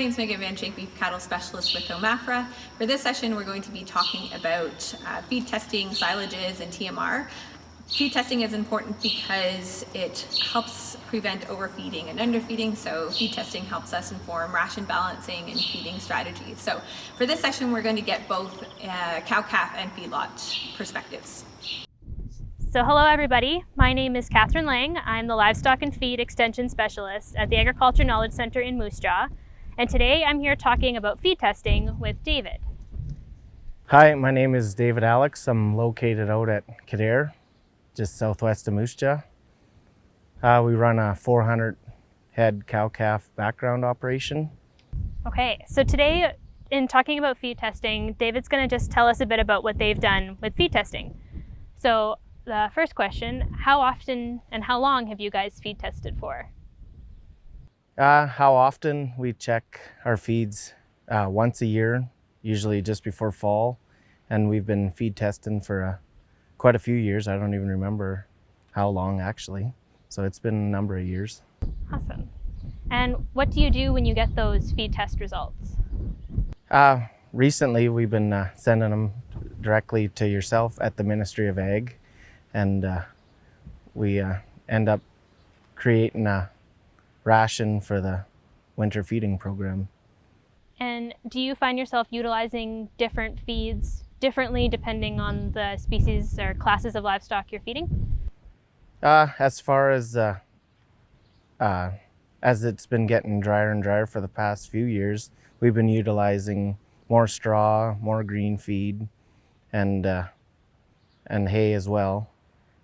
name is Megan Van Schaik, Beef Cattle Specialist with OMAFRA. For this session, we're going to be talking about feed testing, silages, and TMR. Feed testing is important because it helps prevent overfeeding and underfeeding, so feed testing helps us inform ration balancing and feeding strategies. So for this session, we're going to get both cow-calf and feedlot perspectives. So hello everybody, my name is Catherine Lang. I'm the Livestock and Feed Extension Specialist at the Agriculture Knowledge Center in Moose Jaw. And today I'm here talking about feed testing with David. Hi, my name is David Alex. I'm located out at Kildare, just southwest of Moose Jaw. We run a 400 head cow-calf background operation. Okay, so today in talking about feed testing, David's going to just tell us a bit about what they've done with feed testing. So the first question, how often and how long have you guys feed tested for? How often? We check our feeds once a year, usually just before fall. And we've been feed testing for quite a few years. I don't even remember how long actually. So it's been a number of years. Awesome. And what do you do when you get those feed test results? Recently we've been sending them directly to yourself at the Ministry of Ag. And we end up creating a ration for the winter feeding program. And do you find yourself utilizing different feeds differently depending on the species or classes of livestock you're feeding? As far as it's been getting drier and drier for the past few years, we've been utilizing more straw, more green feed, and hay as well.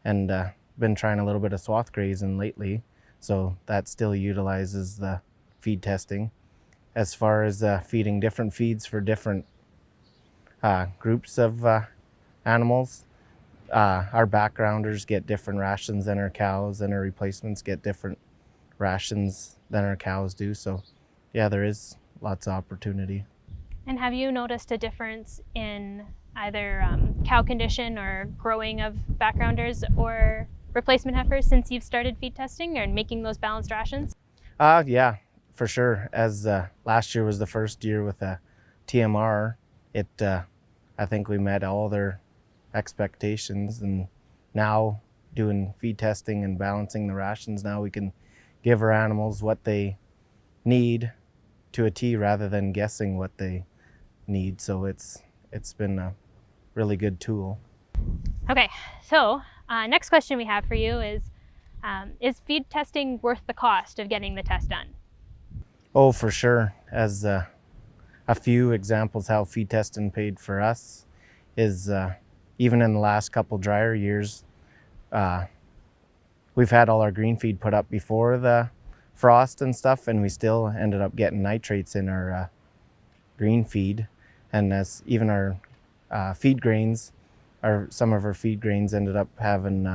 And been trying a little bit of swath grazing lately, so that still utilizes the feed testing. As far as feeding different feeds for different groups of animals, our backgrounders get different rations than our cows, and our replacements get different rations than our cows do. So yeah, there is lots of opportunity. And have you noticed a difference in either cow condition or growing of backgrounders or replacement heifers since you've started feed testing or making those balanced rations? Yeah, for sure. As last year was the first year with a TMR, I think we met all their expectations, and now doing feed testing and balancing the rations, now we can give our animals what they need to a T rather than guessing what they need. So it's been a really good tool. Okay, so next question we have for you is feed testing worth the cost of getting the test done? Oh, for sure. As a few examples how feed testing paid for us is even in the last couple drier years, we've had all our green feed put up before the frost and stuff, and we still ended up getting nitrates in our green feed. And as even our feed grains, some of our feed grains ended up having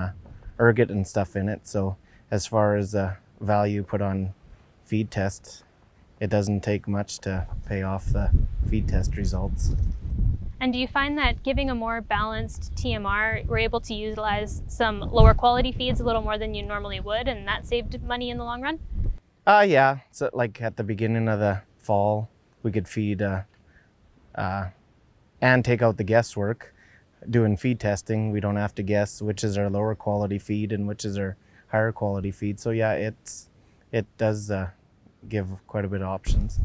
ergot and stuff in it. So as far as value put on feed tests, it doesn't take much to pay off the feed test results. And do you find that giving a more balanced TMR, we're able to utilize some lower quality feeds a little more than you normally would, and that saved money in the long run? Yeah, so like at the beginning of the fall, we could feed and take out the guesswork. Doing feed testing, we don't have to guess which is our lower quality feed and which is our higher quality feed. So yeah, it does give quite a bit of options.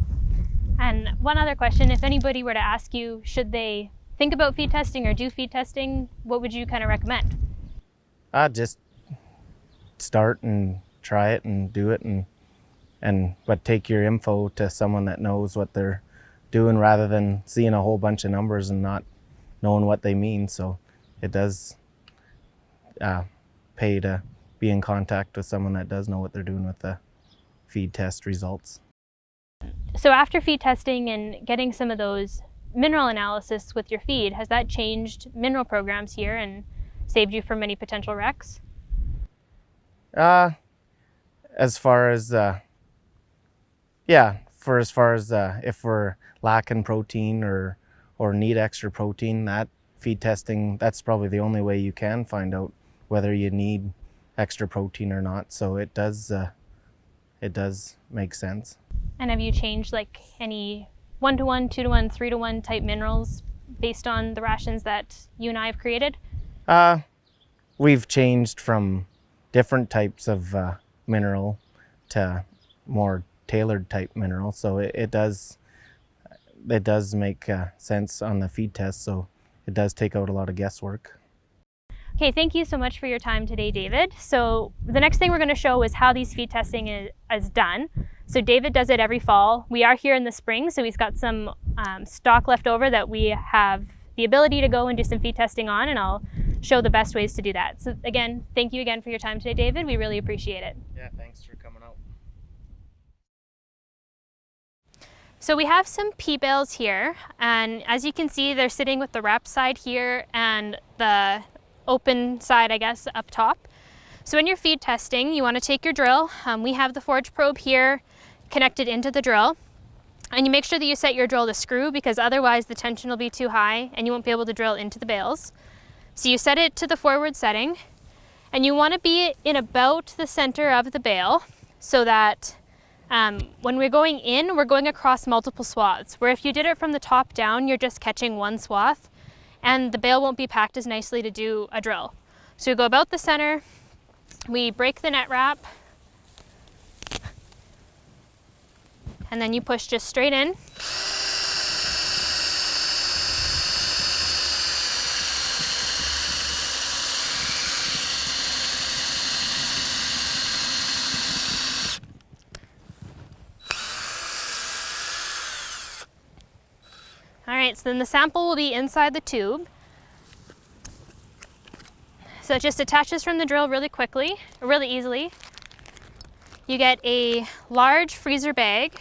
And one other question, if anybody were to ask you, should they think about feed testing or do feed testing, what would you kind of recommend? Just start and try it and do it, but take your info to someone that knows what they're doing rather than seeing a whole bunch of numbers and not knowing what they mean. So it does pay to be in contact with someone that does know what they're doing with the feed test results. So after feed testing and getting some of those mineral analysis with your feed, has that changed mineral programs here and saved you from any potential wrecks? As far as if we're lacking protein or need extra protein, that feed testing, that's probably the only way you can find out whether you need extra protein or not. So it does make sense. And have you changed like any 1-to-1, 2-to-1, 3-to-1 type minerals based on the rations that you and I have created? We've changed from different types of mineral to more tailored type mineral, so it does make sense on the feed test, so it does take out a lot of guesswork. Okay, thank you so much for your time today, David. So the next thing we're going to show is how these feed testing is done. So David does it every fall. We are here in the spring, so he's got some stock left over that we have the ability to go and do some feed testing on, and I'll show the best ways to do that. So again, thank you again for your time today, David. We really appreciate it. Yeah, thanks for coming out. So we have some pea bales here, and as you can see, they're sitting with the wrap side here and the open side, I guess, up top. So when you're feed testing, you want to take your drill. We have the forge probe here connected into the drill, and you make sure that you set your drill to screw, because otherwise the tension will be too high and you won't be able to drill into the bales. So you set it to the forward setting, and you want to be in about the center of the bale so that when we're going in, we're going across multiple swaths, where if you did it from the top down, you're just catching one swath and the bale won't be packed as nicely to do a drill. So we go about the center, we break the net wrap, and then you push just straight in. All right, so then the sample will be inside the tube. So it just attaches from the drill really quickly, really easily. You get a large freezer bag.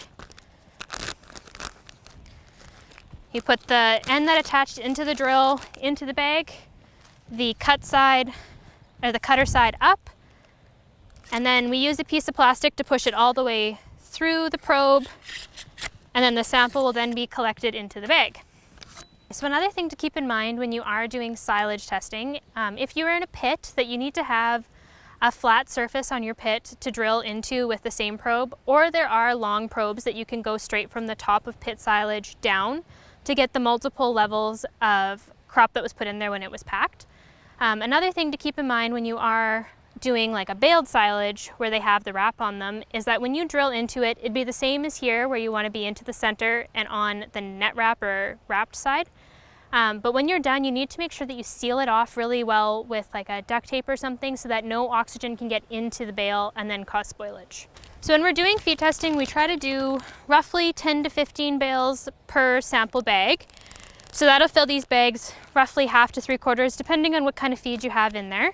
You put the end that attached into the drill into the bag, the cut side, or the cutter side up, and then we use a piece of plastic to push it all the way through the probe, and then the sample will then be collected into the bag. So another thing to keep in mind when you are doing silage testing, if you're in a pit that you need to have a flat surface on your pit to drill into with the same probe, or there are long probes that you can go straight from the top of pit silage down to get the multiple levels of crop that was put in there when it was packed. Another thing to keep in mind when you are doing like a baled silage where they have the wrap on them is that when you drill into it, it'd be the same as here where you want to be into the center and on the net wrap or wrapped side. But when you're done, you need to make sure that you seal it off really well with like a duct tape or something so that no oxygen can get into the bale and then cause spoilage. So when we're doing feed testing, we try to do roughly 10 to 15 bales per sample bag. So that'll fill these bags roughly 1/2 to 3/4 depending on what kind of feed you have in there.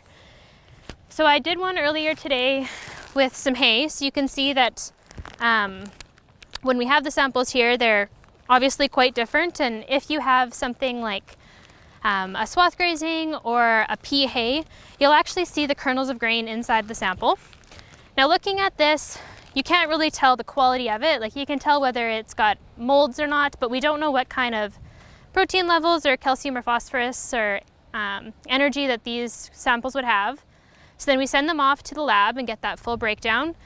So I did one earlier today with some hay, so you can see that when we have the samples here, they're obviously quite different, and if you have something like a swath grazing or a pea hay, you'll actually see the kernels of grain inside the sample. Now looking at this, you can't really tell the quality of it. Like you can tell whether it's got molds or not, but we don't know what kind of protein levels or calcium or phosphorus or energy that these samples would have. So then we send them off to the lab and get that full breakdown.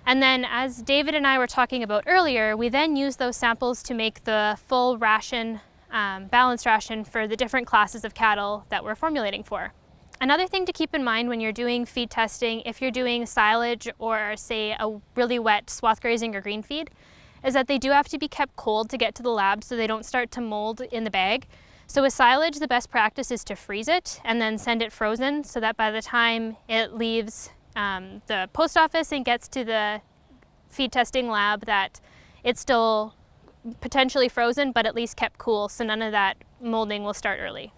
And then as David and I were talking about earlier, we then use those samples to make the full ration, balanced ration for the different classes of cattle that we're formulating for. Another thing to keep in mind when you're doing feed testing, if you're doing silage or say a really wet swath grazing or green feed, is that they do have to be kept cold to get to the lab so they don't start to mold in the bag. So with silage, the best practice is to freeze it and then send it frozen so that by the time it leaves the post office and gets to the feed testing lab that it's still potentially frozen, but at least kept cool, so none of that molding will start early.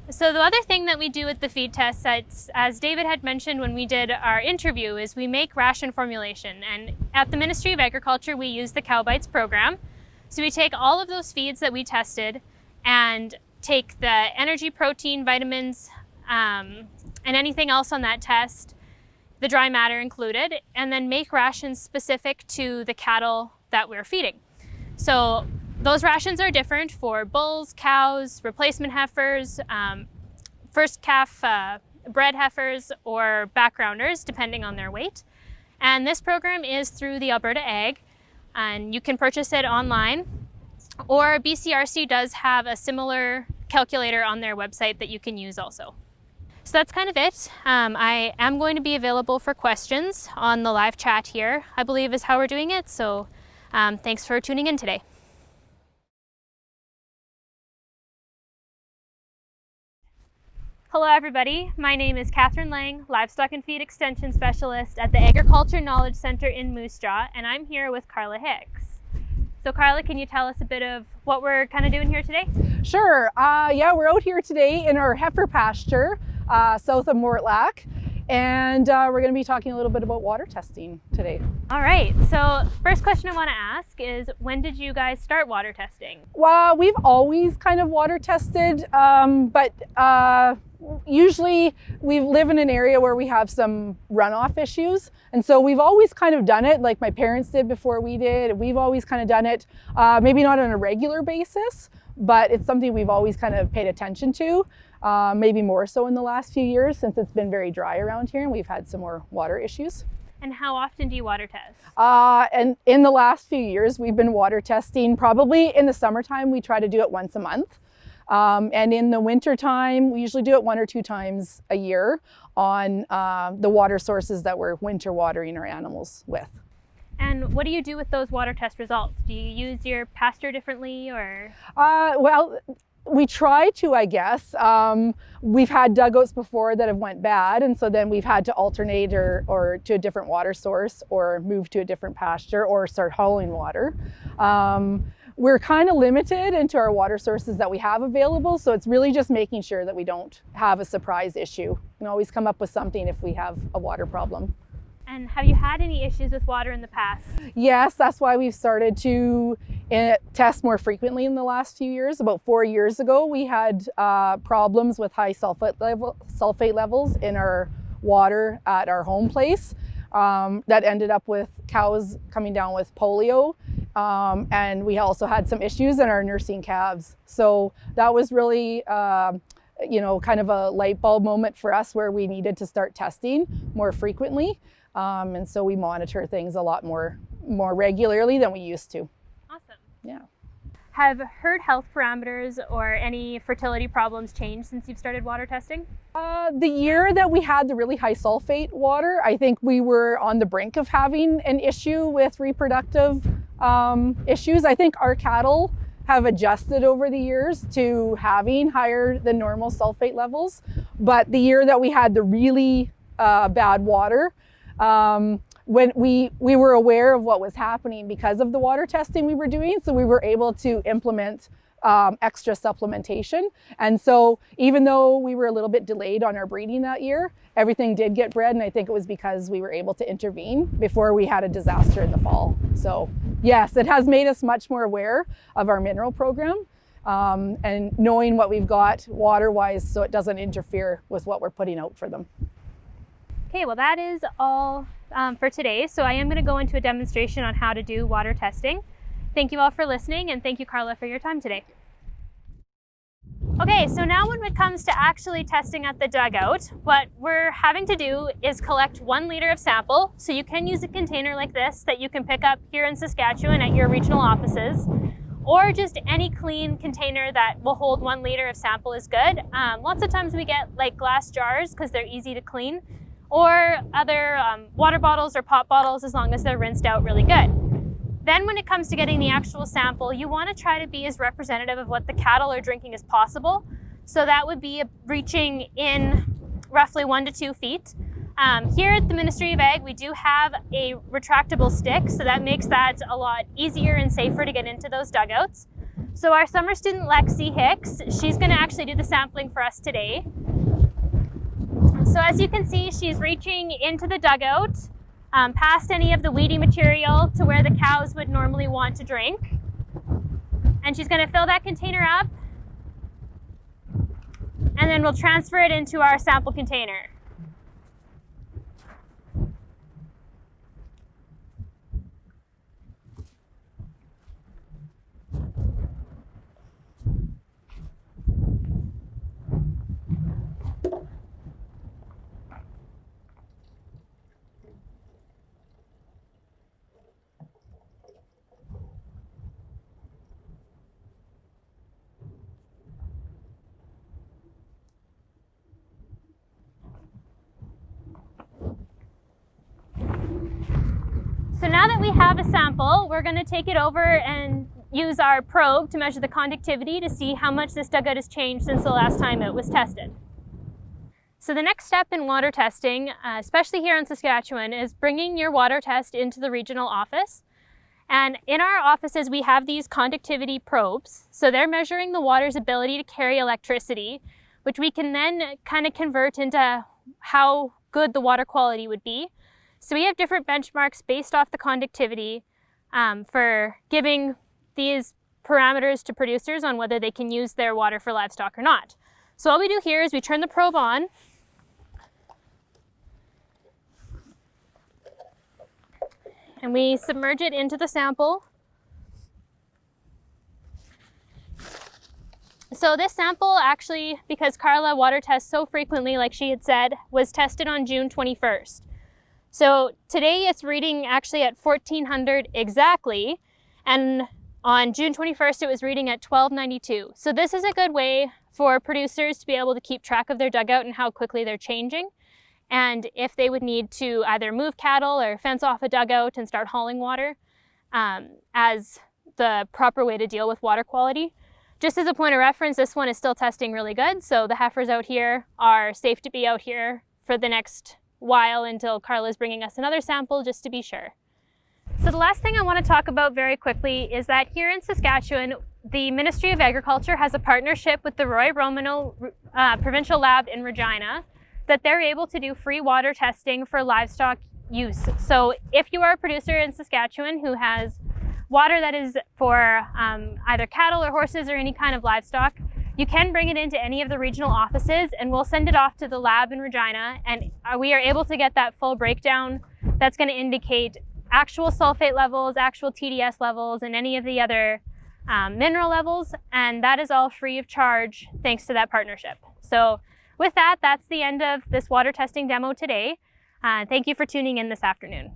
So the other thing that we do with the feed tests, as David had mentioned when we did our interview, is we make ration formulation. And at the Ministry of Agriculture, we use the Cow Bites program. So we take all of those feeds that we tested and take the energy, protein, vitamins, and anything else on that test, the dry matter included, and then make rations specific to the cattle that we're feeding. So those rations are different for bulls, cows, replacement heifers, first calf bred heifers, or backgrounders, depending on their weight. And this program is through the Alberta Ag. and you can purchase it online, or BCRC does have a similar calculator on their website that you can use also. So that's kind of it. I am going to be available for questions on the live chat here, I believe is how we're doing it. So thanks for tuning in today. Hello everybody, my name is Catherine Lang, Livestock and Feed Extension Specialist at the Agriculture Knowledge Center in Moose Jaw, and I'm here with Carla Hicks. So Carla, can you tell us a bit of what we're kind of doing here today? Sure. Yeah, we're out here today in our heifer pasture south of Mortlach, and we're going to be talking a little bit about water testing today. All right, so first question I want to ask is, when did you guys start water testing? Well, we've always kind of water tested, but usually we live in an area where we have some runoff issues, and so we've always kind of done it like my parents did before we did. We've always kind of done it, maybe not on a regular basis, but it's something we've always kind of paid attention to, maybe more so in the last few years since it's been very dry around here and we've had some more water issues. And how often do you water test? And in the last few years, we've been water testing. Probably in the summertime, we try to do it once a month. And in the winter time, we usually do it 1 or 2 times a year on the water sources that we're winter watering our animals with. And what do you do with those water test results? Do you use your pasture differently, or? Well, we try to, I guess. We've had dugouts before that have went bad, and so then we've had to alternate or to a different water source or move to a different pasture or start hauling water. We're kind of limited into our water sources that we have available, so it's really just making sure that we don't have a surprise issue. We can always come up with something if we have a water problem. And have you had any issues with water in the past? Yes, that's why we've started to test more frequently in the last few years. About 4 years ago, we had problems with high sulfate levels in our water at our home place. That ended up with cows coming down with polio. And we also had some issues in our nursing calves. So that was really, kind of a light bulb moment for us where we needed to start testing more frequently. And so we monitor things a lot more regularly than we used to. Awesome. Yeah. Have herd health parameters or any fertility problems changed since you've started water testing? The year that we had the really high sulfate water, I think we were on the brink of having an issue with reproductive issues. I think our cattle have adjusted over the years to having higher than normal sulfate levels. But the year that we had the really bad water, when we were aware of what was happening because of the water testing we were doing, so we were able to implement extra supplementation. And so even though we were a little bit delayed on our breeding that year, everything did get bred, and I think it was because we were able to intervene before we had a disaster in the fall. So yes, it has made us much more aware of our mineral program and knowing what we've got water-wise so it doesn't interfere with what we're putting out for them. Okay, well that is all for today. So I am going to go into a demonstration on how to do water testing. Thank you all for listening, and thank you, Carla, for your time today. Okay, so now when it comes to actually testing at the dugout, what we're having to do is collect 1 liter of sample. So you can use a container like this that you can pick up here in Saskatchewan at your regional offices, or just any clean container that will hold 1 liter of sample is good. Lots of times we get like glass jars because they're easy to clean, or other water bottles or pop bottles as long as they're rinsed out really good. Then when it comes to getting the actual sample, you want to try to be as representative of what the cattle are drinking as possible. So that would be reaching in roughly 1 to 2 feet. Here at the Ministry of Ag, we do have a retractable stick, so that makes that a lot easier and safer to get into those dugouts. So our summer student Lexi Hicks, she's going to actually do the sampling for us today. So as you can see, she's reaching into the dugout, past any of the weedy material to where the cows would normally want to drink. And she's going to fill that container up, and then we'll transfer it into our sample container. we have a sample, we're going to take it over and use our probe to measure the conductivity to see how much this dugout has changed since the last time it was tested. So the next step in water testing, especially here in Saskatchewan, is bringing your water test into the regional office. And in our offices, we have these conductivity probes. So they're measuring the water's ability to carry electricity, which we can then kind of convert into how good the water quality would be. So we have different benchmarks based off the conductivity for giving these parameters to producers on whether they can use their water for livestock or not. So all we do here is we turn the probe on. And we submerge it into the sample. So this sample actually, because Carla water tests so frequently, like she had said, was tested on June 21st. So today it's reading actually at 1400 exactly, and on June 21st it was reading at 1292. So this is a good way for producers to be able to keep track of their dugout and how quickly they're changing. And if they would need to either move cattle or fence off a dugout and start hauling water as the proper way to deal with water quality. Just as a point of reference, this one is still testing really good. So the heifers out here are safe to be out here for the next while until Carla's bringing us another sample just to be sure. So the last thing I want to talk about very quickly is that here in Saskatchewan, the Ministry of Agriculture has a partnership with the Roy Romano Provincial Lab in Regina, that they're able to do free water testing for livestock use. So if you are a producer in Saskatchewan who has water that is for either cattle or horses or any kind of livestock, you can bring it into any of the regional offices and we'll send it off to the lab in Regina, and we are able to get that full breakdown that's going to indicate actual sulfate levels, actual TDS levels, and any of the other mineral levels, and that is all free of charge thanks to that partnership. So with that, that's the end of this water testing demo today. Thank you for tuning in this afternoon.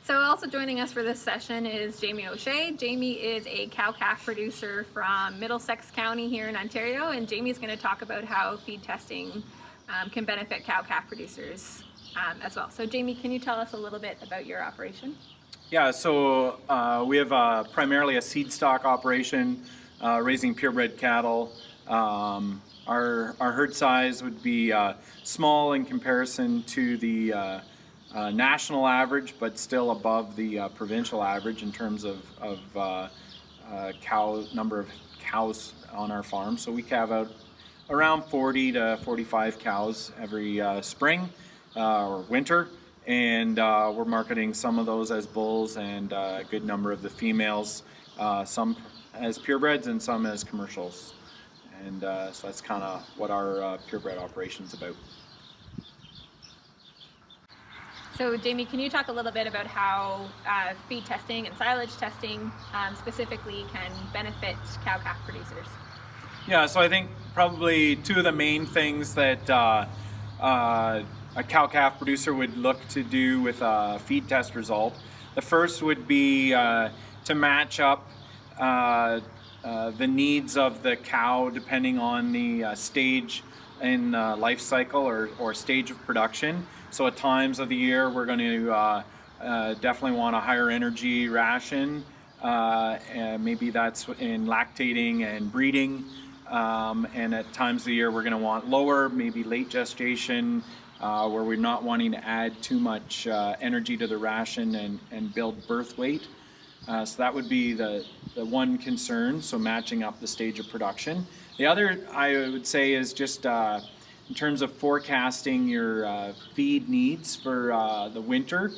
So also joining us for this session is Jamie O'Shea. Jamie is a cow-calf producer from Middlesex County here in Ontario, and Jamie's going to talk about how feed testing can benefit cow-calf producers as well. So Jamie, can you tell us a little bit about your operation? Yeah, so we have primarily a seed stock operation, raising purebred cattle. Our herd size would be small in comparison to the national average, but still above the provincial average in terms of number of cows on our farm. So we calve out around 40 to 45 cows every spring or winter. And we're marketing some of those as bulls and a good number of the females, some as purebreds and some as commercials. And so that's kind of what our purebred operation is about. So Jamie, can you talk a little bit about how feed testing and silage testing specifically can benefit cow-calf producers? Yeah, so I think probably two of the main things that a cow-calf producer would look to do with a feed test result. The first would be to match up the needs of the cow depending on the stage in life cycle or stage of production. So at times of the year we're going to definitely want a higher energy ration, and maybe that's in lactating and breeding, and at times of the year we're going to want lower, maybe late gestation, where we're not wanting to add too much energy to the ration and build birth weight. So that would be the one concern, so matching up the stage of production. The other, I would say, is just in terms of forecasting your feed needs for the winter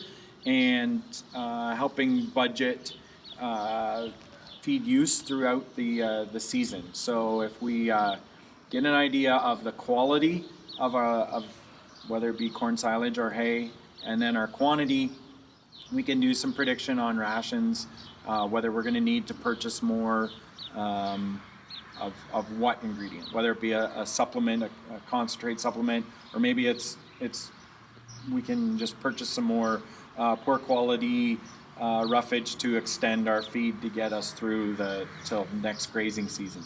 and helping budget feed use throughout the season. So if we get an idea of the quality of whether it be corn silage or hay, and then our quantity, we can do some prediction on rations, whether we're going to need to purchase more of what ingredient, whether it be a supplement, a concentrate supplement, or maybe it's we can just purchase some more poor quality roughage to extend our feed to get us through till next grazing season.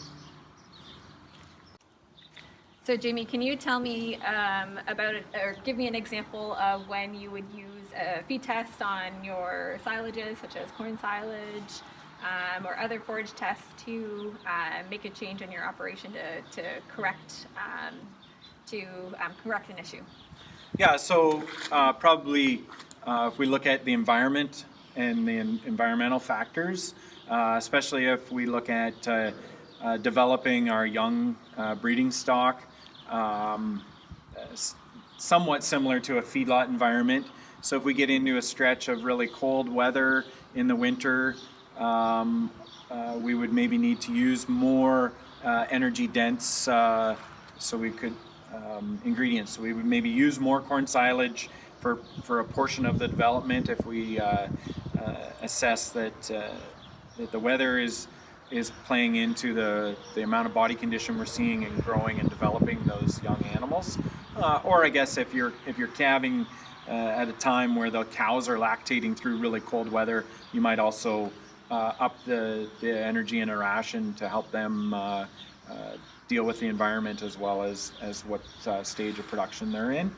So Jamie, can you tell me about it, or give me an example of when you would use a feed test on your silages, such as corn silage, or other forage tests to make a change in your operation to correct correct an issue? Yeah, so probably if we look at the environment and the environmental factors, especially if we look at developing our young breeding stock, somewhat similar to a feedlot environment. So if we get into a stretch of really cold weather in the winter, we would maybe need to use more energy dense so we could ingredients. So we would maybe use more corn silage for a portion of the development if we assess that the weather is playing into the amount of body condition we're seeing and growing and developing those young animals. Or I guess if you're calving at a time where the cows are lactating through really cold weather, you might also up the energy in a ration to help them deal with the environment as well as what stage of production they're in.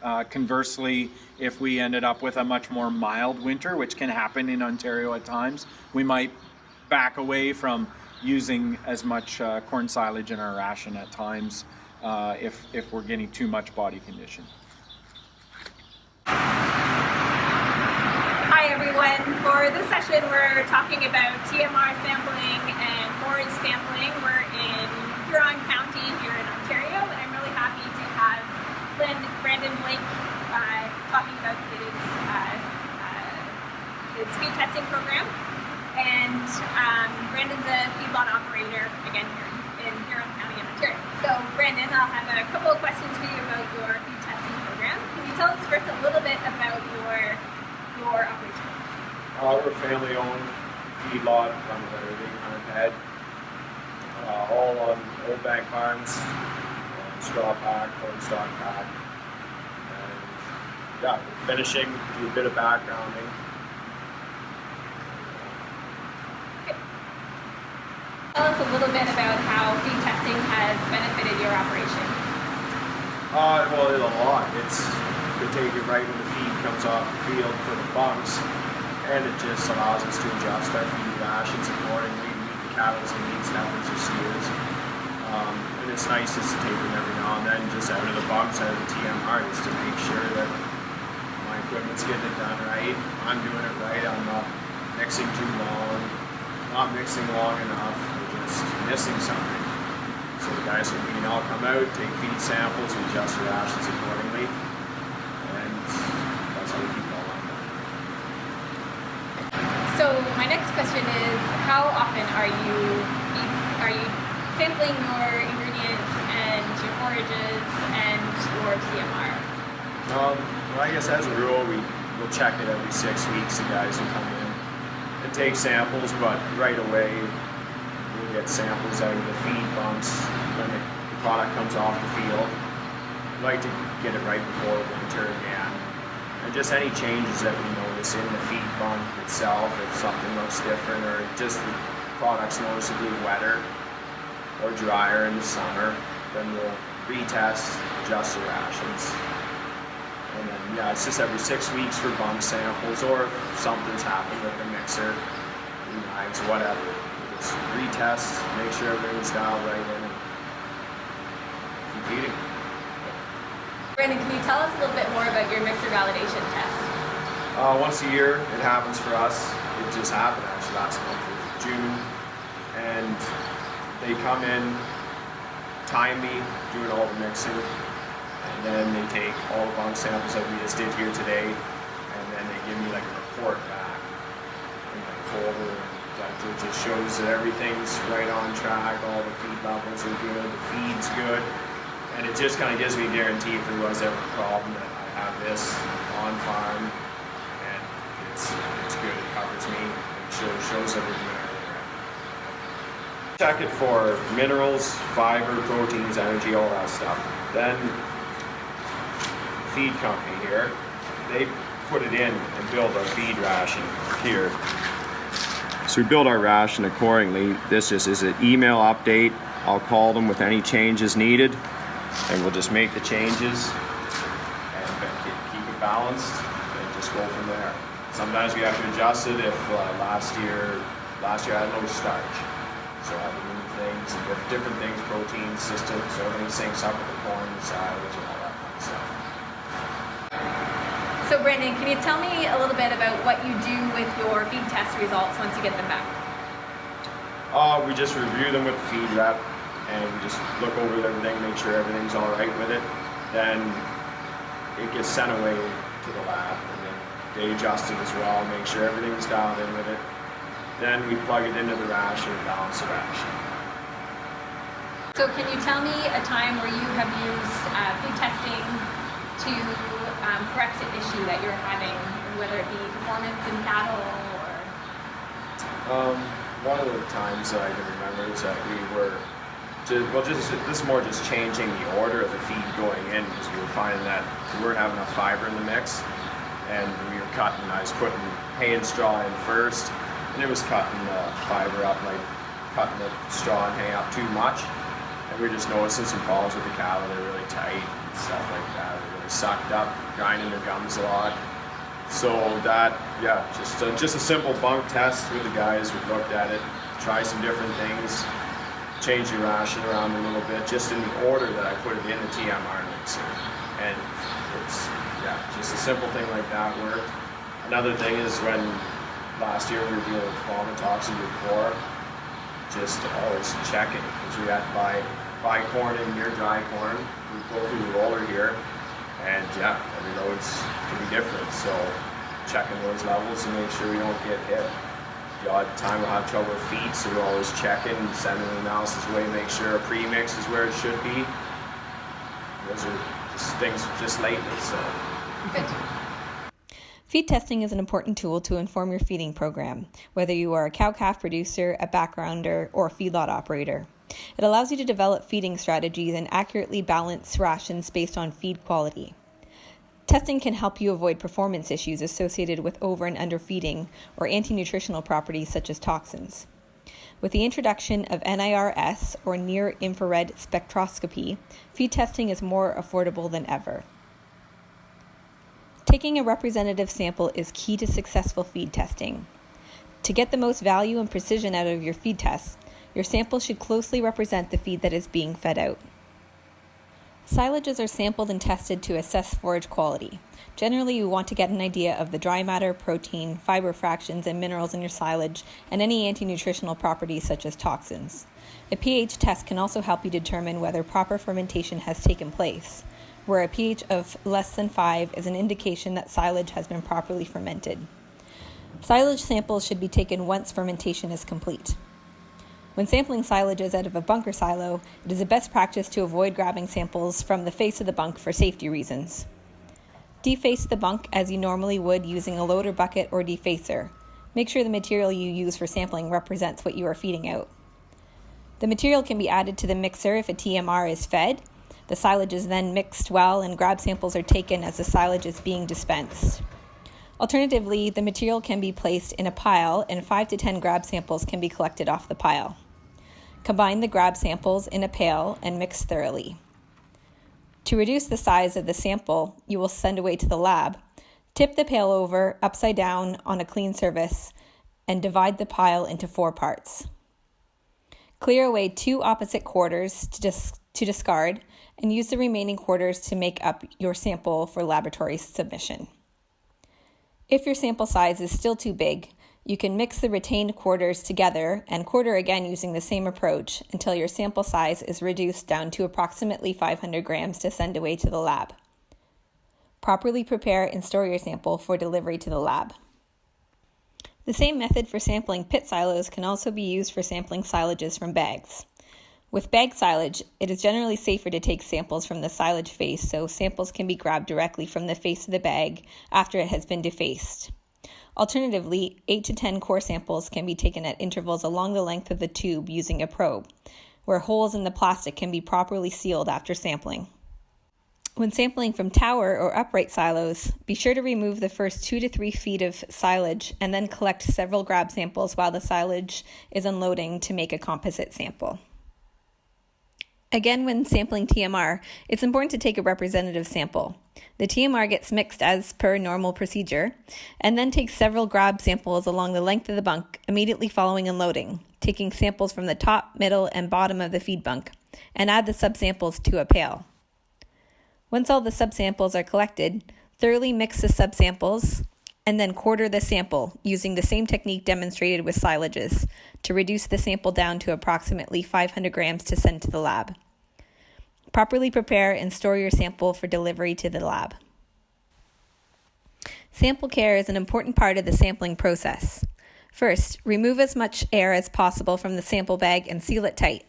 Conversely, if we ended up with a much more mild winter, which can happen in Ontario at times, we might back away from using as much corn silage in our ration at times if we're getting too much body condition. Hi everyone. For this session we're talking about TMR sampling and forage sampling. We're in Huron County here in Ontario, and I'm really happy to have Brandon Blake talking about his feed testing program. And Brandon's a feedlot operator, again, here in Huron County in Ontario. So Brandon, I'll have a couple of questions for you about your feed testing program. Can you tell us first a little bit about your operation? We're family-owned feedlot, run with everything on our head. All on old bank barns, straw pack, corn stalk pack. And yeah, we're finishing, do a bit of backgrounding. Tell us a little bit about how feed testing has benefited your operation. Well, it's a lot. It's to take it right when the feed comes off the field for the bunks, and it just allows us to adjust our feed rations accordingly to meet the cattle's needs, heifers or steers. And it's nice just to take them every now and then, just out of the bunks, out of the TMR, just to make sure that my equipment's getting it done right. I'm doing it right. I'm not mixing too long, not mixing long enough, or just missing something. So the guys from B&L come out, take feed samples, we adjust the rations accordingly, and that's how we keep it all on that. So my next question is, how often are you sampling your ingredients and your forages and your TMR? Well, I guess as a rule, we'll check it every 6 weeks. The guys will come in and take samples, but right away we'll get samples out of the feed bunks when the product comes off the field. We like to get it right before winter again. And just any changes that we notice in the feed bunk itself, if something looks different or just the product's noticeably wetter or drier in the summer, then we'll retest, adjust the rations. And then, yeah, it's just every 6 weeks for bunk samples, or if something's happened with the mixer, knives, whatever. We'll just retest, make sure everything's dialed right in, and keep feeding. Brandon, can you tell us a little bit more about your mixer validation test? Once a year, it happens for us. It just happened actually last month of June, and they come in, time me, doing all the mixing, and then they take all the bunk samples that we just did here today, and then they give me like a report back in my folder that just shows that everything's right on track, all the feed levels are good, the feed's good, and it just kind of gives me a guarantee if there was ever a problem that I have this on farm, and it's good, it covers me, it shows everything. Check it for minerals, fiber, proteins, energy, all that stuff. Then feed company here, they put it in and build our feed ration here. So we build our ration accordingly. This just is an email update. I'll call them with any changes needed. And we'll just make the changes and keep it balanced and just go from there. Sometimes we have to adjust it if last year I had no starch. So I had to move things and different things, protein systems, so everything syncs up with the corn, the silage, and all that kind of stuff. So Brandon, can you tell me a little bit about what you do with your feed test results once you get them back? We just review them with the feed rep, and we just look over everything, make sure everything's all right with it. Then it gets sent away to the lab, and then they adjust it as well, make sure everything's dialed in with it. Then we plug it into the ration and balance the ration. So can you tell me a time where you have used feed testing to correct an issue that you're having, whether it be performance in cattle or? One of the times that I can remember is that we were this is more just changing the order of the feed going in, because we were finding that we weren't having enough fiber in the mix, and we were cutting. I was putting hay and straw in first, and it was cutting the fiber up, like cutting the straw and hay up too much. And we were just noticing some problems with the cattle. They're really tight and stuff like that. They're really sucked up, grinding their gums a lot. So that, yeah, just a simple bunk test with the guys. We looked at it, try some different things, change the ration around a little bit, just in the order that I put it in the TMR mixer. And it's, yeah, just a simple thing like that worked. Another thing is when last year we were dealing with vomitoxin before, just always checking, because we had to buy corn in here, dry corn. We go through the roller here, and yeah, every load's can be different. So checking those levels to make sure we don't get hit. The odd time we'll have trouble with feed, so we're always checking, sending an analysis away, make sure our premix is where it should be. Those are just things just lately. So. Good. Feed testing is an important tool to inform your feeding program, whether you are a cow-calf producer, a backgrounder, or a feedlot operator. It allows you to develop feeding strategies and accurately balance rations based on feed quality. Testing can help you avoid performance issues associated with over and underfeeding or anti-nutritional properties such as toxins. With the introduction of NIRS, or near-infrared spectroscopy, feed testing is more affordable than ever. Taking a representative sample is key to successful feed testing. To get the most value and precision out of your feed tests, your sample should closely represent the feed that is being fed out. Silages are sampled and tested to assess forage quality. Generally, you want to get an idea of the dry matter, protein, fiber fractions, and minerals in your silage, and any anti-nutritional properties such as toxins. A pH test can also help you determine whether proper fermentation has taken place, where a pH of less than 5 is an indication that silage has been properly fermented. Silage samples should be taken once fermentation is complete. When sampling silages out of a bunker silo, it is a best practice to avoid grabbing samples from the face of the bunk for safety reasons. Deface the bunk as you normally would using a loader bucket or defacer. Make sure the material you use for sampling represents what you are feeding out. The material can be added to the mixer if a TMR is fed. The silage is then mixed well and grab samples are taken as the silage is being dispensed. Alternatively, the material can be placed in a pile and 5 to 10 grab samples can be collected off the pile. Combine the grab samples in a pail and mix thoroughly. To reduce the size of the sample you will send away to the lab, tip the pail over upside down on a clean surface and divide the pile into 4 parts. Clear away 2 opposite quarters to discard and use the remaining quarters to make up your sample for laboratory submission. If your sample size is still too big, you can mix the retained quarters together and quarter again using the same approach until your sample size is reduced down to approximately 500 grams to send away to the lab. Properly prepare and store your sample for delivery to the lab. The same method for sampling pit silos can also be used for sampling silages from bags. With bag silage, it is generally safer to take samples from the silage face so samples can be grabbed directly from the face of the bag after it has been defaced. Alternatively, 8 to 10 core samples can be taken at intervals along the length of the tube using a probe, where holes in the plastic can be properly sealed after sampling. When sampling from tower or upright silos, be sure to remove the first 2 to 3 feet of silage and then collect several grab samples while the silage is unloading to make a composite sample. Again, when sampling TMR, it's important to take a representative sample. The TMR gets mixed as per normal procedure, and then take several grab samples along the length of the bunk immediately following unloading, taking samples from the top, middle, and bottom of the feed bunk, and add the subsamples to a pail. Once all the subsamples are collected, thoroughly mix the subsamples, and then quarter the sample using the same technique demonstrated with silages to reduce the sample down to approximately 500 grams to send to the lab. Properly prepare and store your sample for delivery to the lab. Sample care is an important part of the sampling process. First, remove as much air as possible from the sample bag and seal it tight.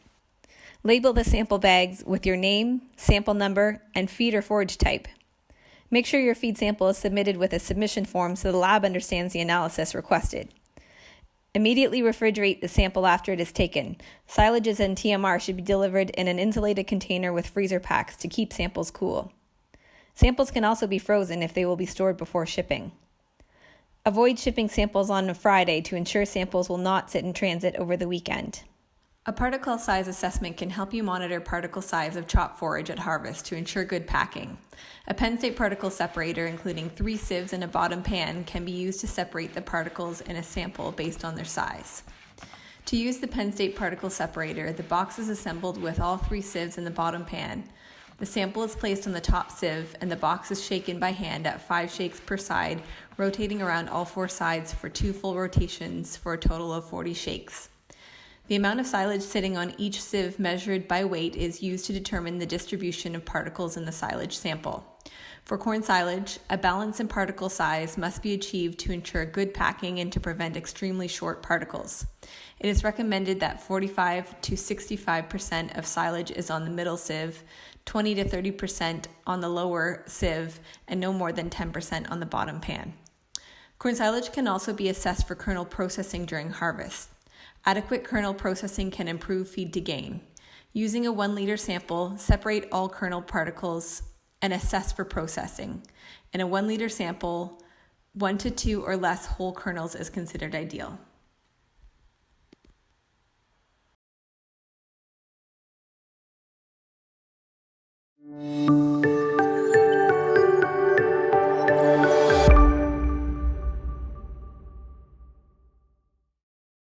Label the sample bags with your name, sample number, and feed or forage type. Make sure your feed sample is submitted with a submission form so the lab understands the analysis requested. Immediately refrigerate the sample after it is taken. Silages and TMR should be delivered in an insulated container with freezer packs to keep samples cool. Samples can also be frozen if they will be stored before shipping. Avoid shipping samples on a Friday to ensure samples will not sit in transit over the weekend. A particle size assessment can help you monitor particle size of chop forage at harvest to ensure good packing. A Penn State particle separator, including 3 sieves and a bottom pan, can be used to separate the particles in a sample based on their size. To use the Penn State particle separator, the box is assembled with all 3 sieves in the bottom pan. The sample is placed on the top sieve, and the box is shaken by hand at 5 shakes per side, rotating around all 4 sides for 2 full rotations for a total of 40 shakes. The amount of silage sitting on each sieve measured by weight is used to determine the distribution of particles in the silage sample. For corn silage, a balance in particle size must be achieved to ensure good packing and to prevent extremely short particles. It is recommended that 45 to 65% of silage is on the middle sieve, 20 to 30% on the lower sieve, and no more than 10% on the bottom pan. Corn silage can also be assessed for kernel processing during harvest. Adequate kernel processing can improve feed to gain. Using a 1 liter sample, separate all kernel particles and assess for processing. In a 1 liter sample, 1 to 2 or less whole kernels is considered ideal.